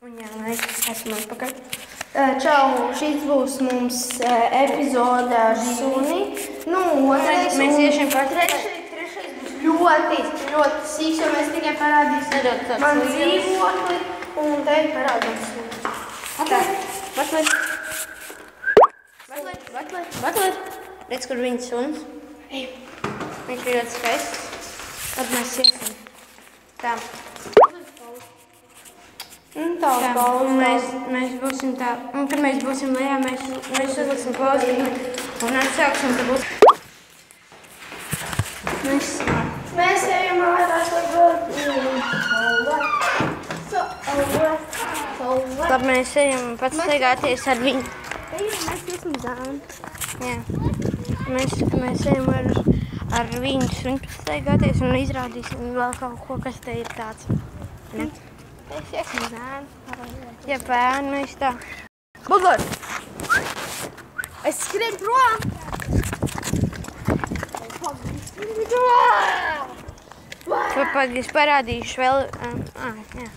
Jā, mēs esam atpakaļ. Čau, šis būs mums epizode ar suni. Otrais mēs iešiem trešais būs ļoti sīks, jo mēs tikai parādīsim man dzīvokli un te parādām suni. Vatlet. Redz, kur viņa suns. Viņš ir ļoti skaists. Tad mēs iesim. Tā. Mēs būsim tā, un kad mēs būsim lejā, mēs uzliksim pauzi un atsāksim, ka būs. Mēs ejam ārās, Labi, mēs ejam pats staigāties ar viņu. Mēs iesim zāni. Jā. Mēs ejam ar viņu suņu pats staigāties un izrādīsim vēl kaut ko, kas te ir tāds. Ne? Mēs iesim zāni. Ja bērni, mēs tā. Bugur! Es skrienu prom! Pagaidi, es parādīšu vēl. Jā.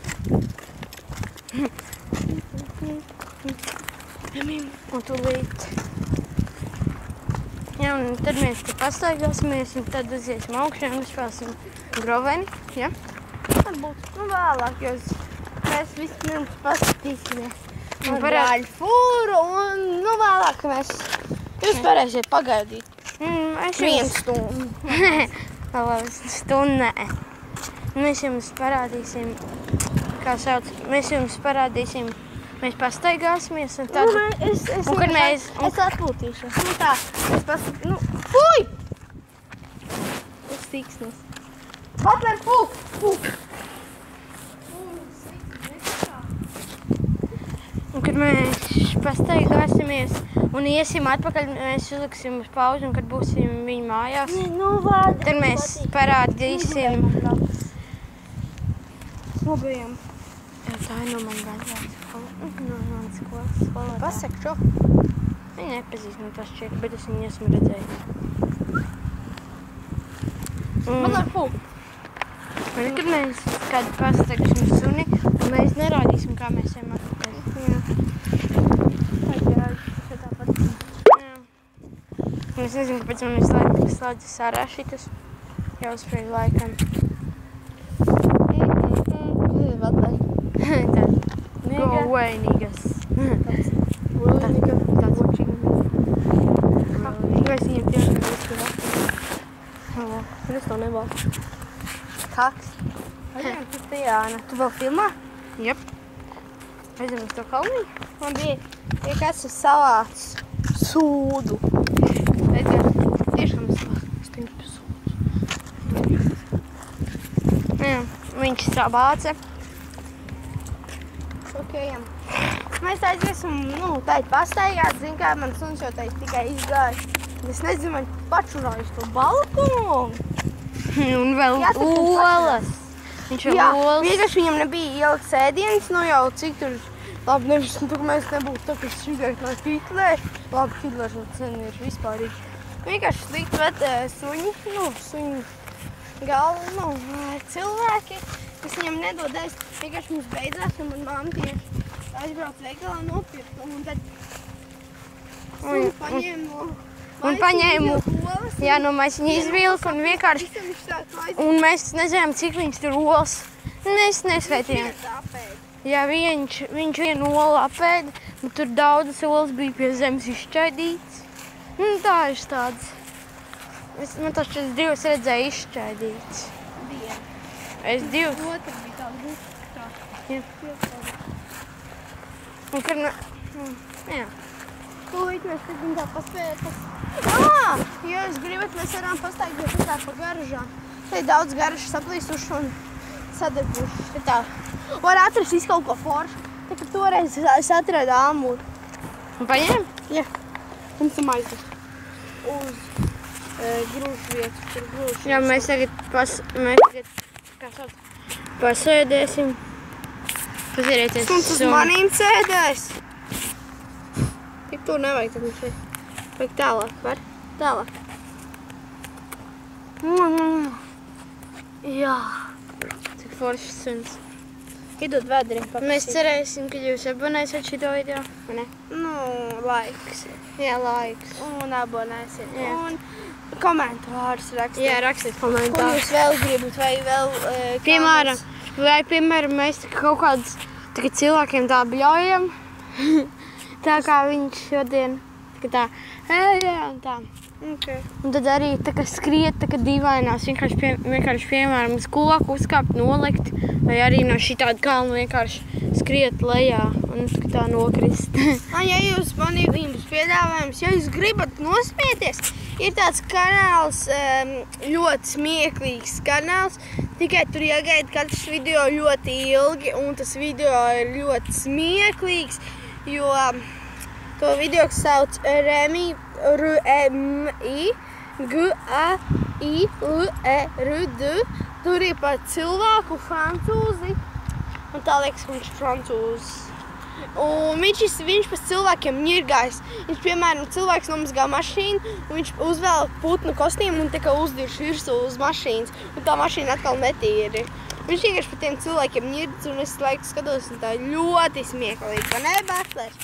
Un tūlīt. Jā, un tad mēs te pastaigāsimies un tad uziesim augšā un uzspēlēsim groveni. Ja? Varbūt vēlāk, jo mēs vispirms paskatīsimies. Un gaļu fūru un vēlāk jūs varēsiet pagaidīt. Vienu stundu. Stundu nē. Mēs jums parādīsim, kā sauc, mēs pastaigāsimies un tad... Un kad mēs... Es atpūtīšu. Tā, es paskatīšu. Fuj! Uz tiksnes. Patver, fuj! Un kad mēs pastaigāsimies un iesim atpakaļ, mēs uzliksim uz pauzi un kad būsim viņa mājās, tad mēs parādīsim... Nobijam. Tā ir no man gaļvārds. No manas skolas. Pasaka šo. Viņa nepazīst man pašķiet, bet es viņu esmu redzējis. Patver, fuj! Un kad mēs kādu pastaigāsim suni, un mēs nerādīsim, kā mēs ejam atpakaļ. Es nezinu, kāpēc man ir slēdzis ārā šitas. Jau uzspēju laikam. Go away, niggas. Tāds watching. Kāpēc viņam tiešām izskat atpakaļ? Es to nevalku. Kaks. Tas te Jāna. Tu vēl filmā? Jep. Aizem uz to kalniņu? Man bija kāds salāts sūdu. Edgar, tiešām es teņu par sūdu. Jā, viņš savāca. Šokējam. Mēs aiziesim, tēt pastaigāt, zin kā man suns jau teikt tikai izgāja. Es nezinu, man pačurājuši to balkonu. Un vēl olas. Viņš vēl olas. Vienkārši viņam nebija ielikt sēdienas, jau cik tur, labi, nevis, ka mēs nebūtu tā, ka šķidēt no Hitlera. Labi, Hitlers no cena ir vispārīgi. Vienkārši slikt vet suņu galvu, cilvēki, kas viņam nedod ēst. Vienkārši mums beidzās, un man mamma tieši aizbrauc veikalā nopirkt. Un tad suņu paņēmu no maisiņa izvilku un vienkārši... Un mēs nezinām, cik viņš tur olas. Mēs neskaitījām. Jā, viņš vienu olu apēda, un tur daudzas olas bija pie zemes izšķaidītas. Tā ir tāds. Man taču es divas redzēju izšķaidītas. Es divas. Otra bija tāda gukta. Jā. Un kad jā. Tūlīt mēs tagad tā paspējas. Ja jūs gribat, mēs varam pastaigāt tā pa garažām. Te ir daudz garažas saplīsuši un sadarbuši. Tā. Var atrast visu kaut ko foršu. Tā kā toreiz es atradu āmuru. Un paņēm? Jā. Un tam aizdas. Uz grūšu vietu. Tur grūšu. Jā, mēs tagad kā sauc, pasēdēsim. Pasierieties Suns uz manīm sēdēs. Tik tur nevajag tad mums šeit. Vajag tālāk, var? Tālāk. Jā. Cik foršs suns. Iedod vēderi. Mēs cerēsim, ka jūs abonēsiet šito video. Ne? Nu, laiks. Jā, laiks. Un abonēsiet. Jā. Un komentārus rakstiet. Jā, rakstiet Ko komentārus. jūs vēl gribat, vai vēl... Piemēram, mēs kaut kādus cilvēkiem tā bļaujam. Tā kā viņš šodien. Tā, un tā. Okay. Un tad arī tā kā skriet, tā kā dīvainās, vienkārši piemēram uz koku uzkāpt, nolikt, vai arī no šitāda kalna vienkārši skriet lejā un tā nokrist. Ja jūs man jums piedāvājums, ja jūs gribat nosmieties, ir tāds kanāls, ļoti smieklīgs kanāls, tikai tur jāgaida katrs video ļoti ilgi, un tas video ir ļoti smieklīgs, jo to video sauc Remi, R-E-M-I, G-A-I-L-E-R-D. Tur ir pat cilvēku francūzi, un tā liekas, ka viņš ir francūzs. Un viņš pēc cilvēkiem ņirgājas. Viņš, piemēram, cilvēks nomazgā mašīnu, un viņš uzvēl putnu kostīmu un tā kā uzdirš virsū uz mašīnas, un tā mašīna atkal netīri. Viņš vienkārši par tiem cilvēkiem ņirds, un es laiku skatos, un tā ļoti smieklīgi, ka ne, Bārtlēš?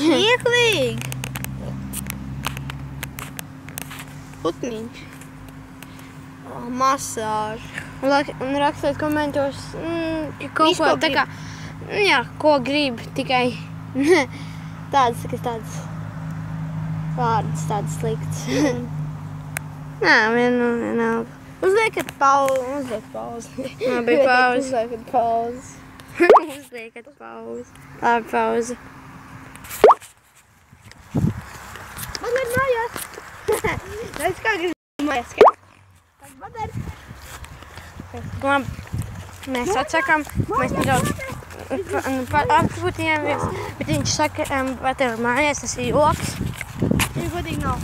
Smieklīgi! Putniņš. Masāža. Un rakstiet komentos, kaut ko tā kā, jā, ko grib, tikai tādas vārdas, tādas sliktas. Nā, vienalga. Uzliekat pauzi. Labi, pauzi. Uzliekat pauzi. Uzliekat pauzi. Labi, pauzi. Man ir mājās. Redz, kā grib mājās. Labi, mēs atsakām, mēs nedaudz apkūtījāmies, bet viņš saka, vai tev mājās tas ir joks? Viņa godīgi nav.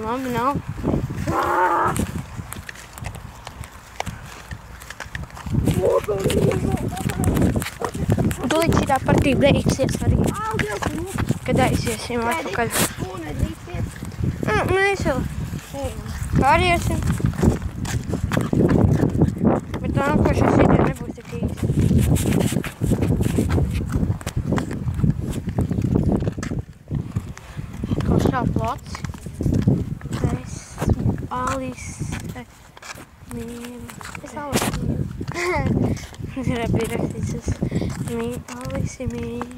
Labi, nav. Tūlīt šitā partija beigsies arī. Kad aiziesim atpakaļ. Mēs jau pāriesim. Bet tā nākošais video nebūs tik īsti. Kaut šā plats. Es Alise mīlu. Es Alise mīlu. Tur bija rakstīts Alise mīlu.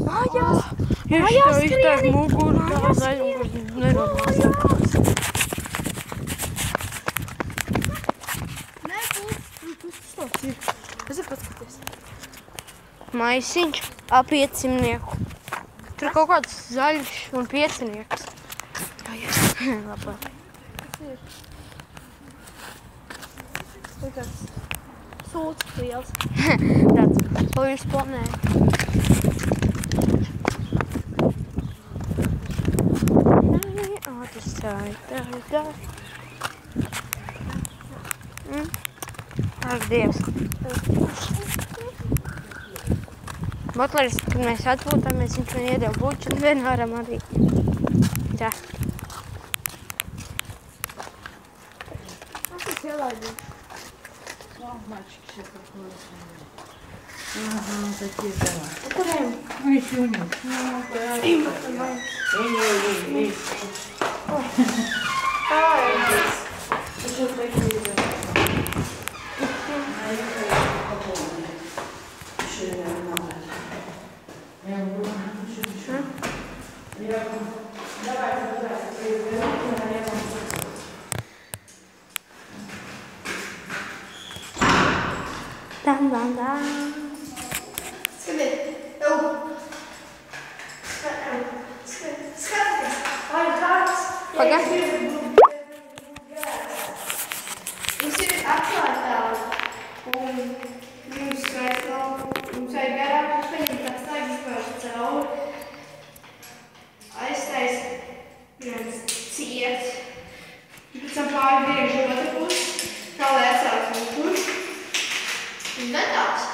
Mājās! Mājās skrieni! Muguru tā zaļumu, nenormāls jākās. Nē, kas tāds ir? Kas ir paskaties? Maisiņš ap 500. Tur kaut kāds zaļš un 500. Labāk. Kas ir? Ir tāds sūds liels. Tāds, ko viņš planēja. Tā. Ak, Dievs. Butlers, kad mēs atpūtāmies, viņš man iedeva buču un vienmēram arī. Tā. Kas tas ielaidīja? Мальчики сейчас Ага, такие дела. Kuriem? Ну, еще у них. Skatiet, Skaties, vai kāds? Pagaid. Mums ir atklātā un mums vajag garāk paņemt tās taigas pārši cauri. Aiztais viens ciet. Pēc tam pārgriež otru pusi, tā lai atsāks muguļus. Un gatavs.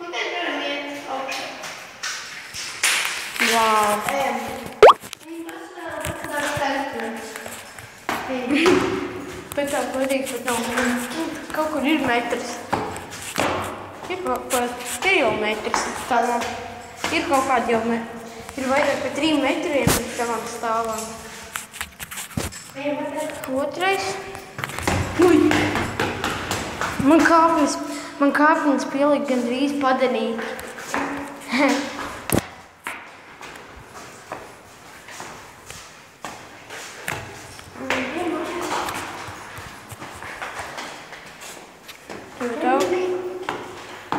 Un tad varam iet augšā. Wow. svarīgs, bet nav. Kaut kur ir metrs. Ir kaut kāds, te jau metrs. Tādā. Ir kaut kādi jau metri. Ir vairāk par 3 metriem tavam stāvām. Otrais. Ui! Man kāpnes pielika gandrīz padanīt.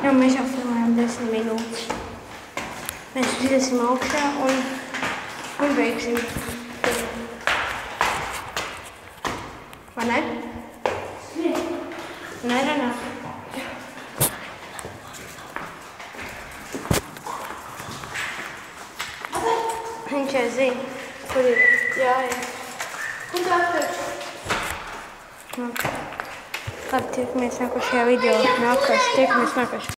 Jā, mēs jau filmējam 10 minūtes. Mēs iziesim augšā un beigsim. Vai ne? Nē. Viņš jau zina, kur ir jāiet. Un tā taču. Labi, tiekamies nākošajā video. Tiekamies nākošajā.